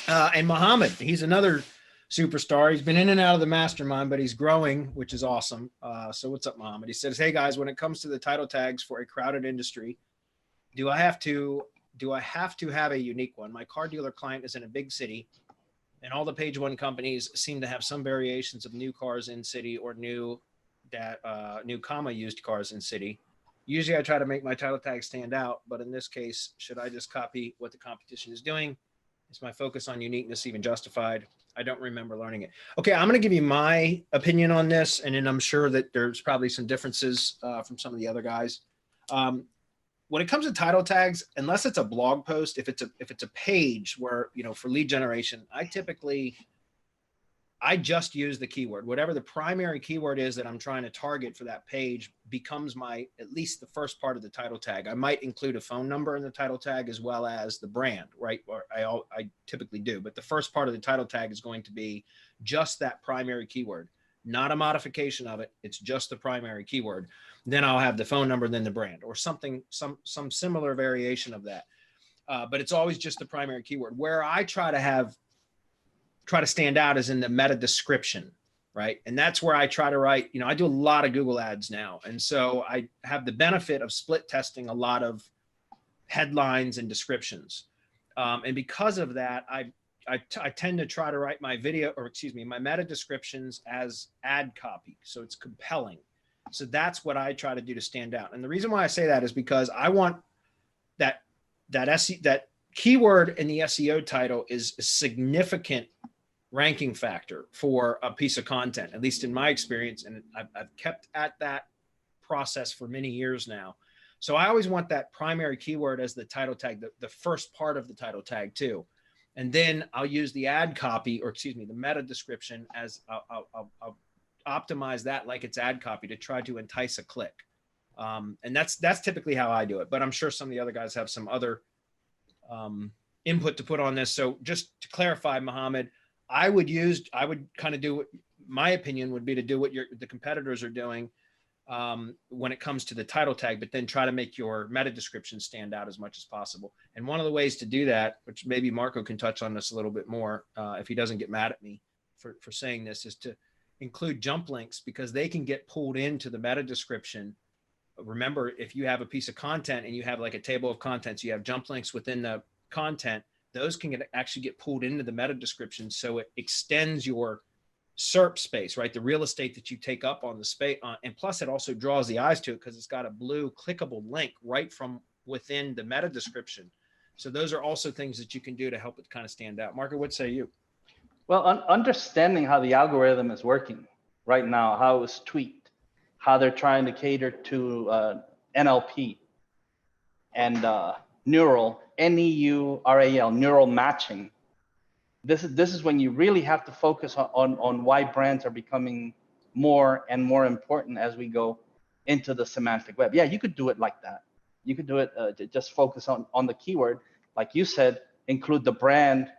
And Muhammad, he's another superstar. He's been in and out of the mastermind, but he's growing, which is awesome. So what's up, Muhammad? He says, "Hey guys, when it comes to the title tags for a crowded industry, do I have to have a unique one? My car dealer client is in a big city, and all the page one companies seem to have some variations of new cars in city or new comma used cars in city. Usually I try to make my title tag stand out, but in this case, should I just copy what the competition is doing? Is my focus on uniqueness even justified? I don't remember learning it." Okay, I'm going to give you my opinion on this, and then I'm sure that there's probably some differences from some of the other guys. Um, when it comes to title tags, unless it's a blog post, if it's a page where, for lead generation, I just use the keyword. Whatever the primary keyword is that I'm trying to target for that page becomes at least the first part of the title tag. I might include a phone number in the title tag as well as the brand, right? Or I typically do, but the first part of the title tag is going to be just that primary keyword, not a modification of it. It's just the primary keyword. Then I'll have the phone number, then the brand, or something, some similar variation of that. But it's always just the primary keyword. Where I try to stand out is in the meta description, right? And that's where I try to write, I do a lot of Google ads now. And so I have the benefit of split testing a lot of headlines and descriptions. And because of that, I tend to try to write my my meta descriptions as ad copy. So it's compelling. So that's what I try to do to stand out. And the reason why I say that is because I want that keyword in the SEO title is a significant ranking factor for a piece of content, at least in my experience. And I've kept at that process for many years now. So I always want that primary keyword as the title tag, the first part of the title tag too. And then I'll use the ad copy, or the meta description, as I'll optimize that like it's ad copy to try to entice a click. And that's typically how I do it. But I'm sure some of the other guys have some other input to put on this. So just to clarify, Mohammed, I would kind of do, my opinion would be to do what the competitors are doing when it comes to the title tag, but then try to make your meta description stand out as much as possible. And one of the ways to do that, which maybe Marco can touch on this a little bit more if he doesn't get mad at me for saying this, is to include jump links, because they can get pulled into the meta description. Remember, if you have a piece of content and you have like a table of contents, you have jump links within the content, those can actually get pulled into the meta description. So it extends your SERP space, right? The real estate that you take up on the space. And plus it also draws the eyes to it because it's got a blue clickable link right from within the meta description. So those are also things that you can do to help it kind of stand out. Marco, what say you? Well, understanding how the algorithm is working right now, how it's tweaked, how they're trying to cater to NLP and neural, NEURAL, neural matching. This is when you really have to focus on why brands are becoming more and more important as we go into the semantic web. Yeah, you could do it like that. You could do it just focus on the keyword, like you said, include the brand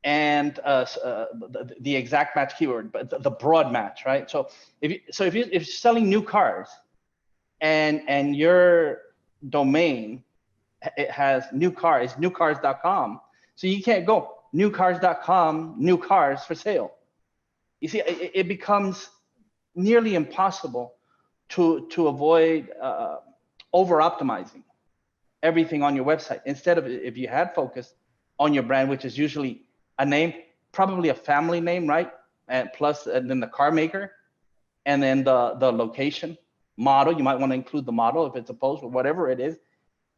and the exact match keyword, but the broad match, right? So if you're selling new cars, and your domain, it has new cars, newcars.com, so you can't go newcars.com, new cars for sale. You see, it becomes nearly impossible to avoid over optimizing everything on your website. Instead of, if you had focused on your brand, which is usually a name, probably a family name, right? And then the car maker, and then the location, model. You might want to include the model if it's a post or whatever it is.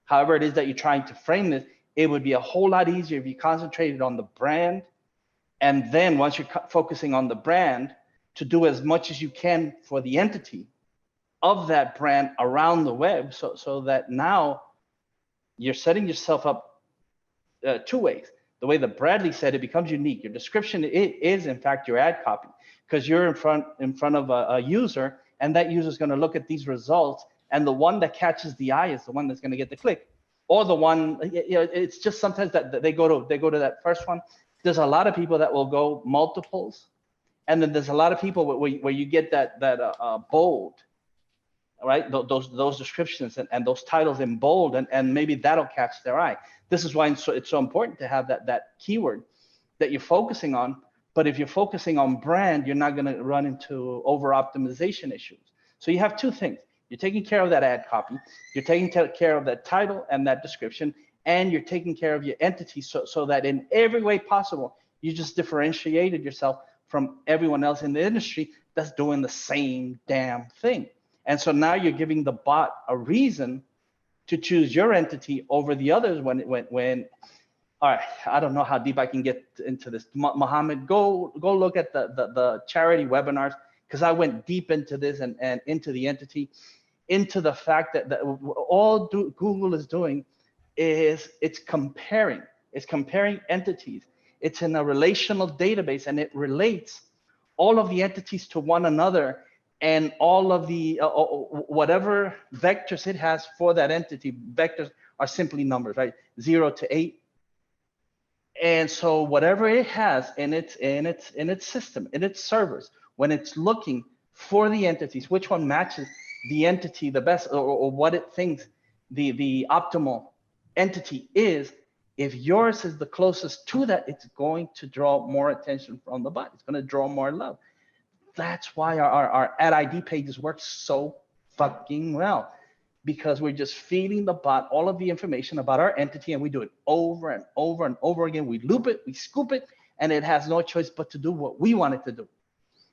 However it is that you're trying to frame this, it would be a whole lot easier if you concentrated on the brand. And then once you're focusing on the brand, to do as much as you can for the entity of that brand around the web, so that now you're setting yourself up two ways. The way that Bradley said, it becomes unique. Your description is in fact your ad copy, because you're in front of a user, and that user is going to look at these results, and the one that catches the eye is the one that's going to get the click, or the one, it's just sometimes that they go to that first one. There's a lot of people that will go multiples, and then there's a lot of people where you get that bold, right? Those descriptions and those titles in bold, and maybe that'll catch their eye. This is why it's so important to have that keyword. that you're focusing on. But if you're focusing on brand, you're not going to run into over optimization issues. So you have two things. You're taking care of that ad copy, you're taking care of that title and that description, and you're taking care of your entity so that in every way possible, you just differentiated yourself from everyone else in the industry that's doing the same damn thing. And so now you're giving the bot a reason to choose your entity over the others when all right, I don't know how deep I can get into this. Mohammed, go look at the charity webinars, because I went deep into this and into the entity, into the fact that all Google is doing is it's comparing entities. It's in a relational database, and it relates all of the entities to one another, and all of the whatever vectors it has for that entity. Vectors are simply numbers, right? 0 to 8. And so whatever it has in its system, in its servers, when it's looking for the entities, which one matches the entity the best, or what it thinks the optimal entity is, if yours is the closest to that, it's going to draw more attention from the bot. It's going to draw more love. That's why our ad ID pages work so fucking well, because we're just feeding the bot all of the information about our entity, and we do it over and over and over again. We loop it, we scoop it, and it has no choice but to do what we want it to do.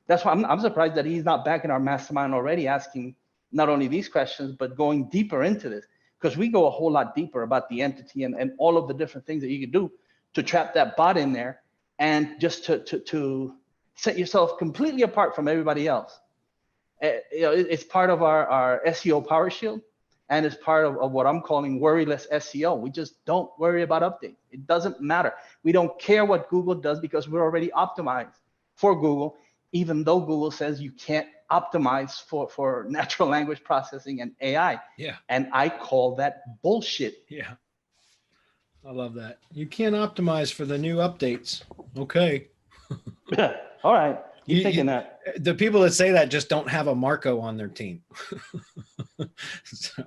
That's why I'm surprised that he's not back in our mastermind already, asking not only these questions, but going deeper into this, because we go a whole lot deeper about the entity and all of the different things that you can do to trap that bot in there, and just to set yourself completely apart from everybody else. It's part of our SEO power shield, and it's part of what I'm calling worryless SEO. We just don't worry about updates. It doesn't matter. We don't care what Google does, because we're already optimized for Google, even though Google says you can't optimize for natural language processing and AI. Yeah. And I call that bullshit. Yeah. I love that. You can't optimize for the new updates. Okay. All right. Keep thinking that. The people that say that just don't have a Marco on their team. So.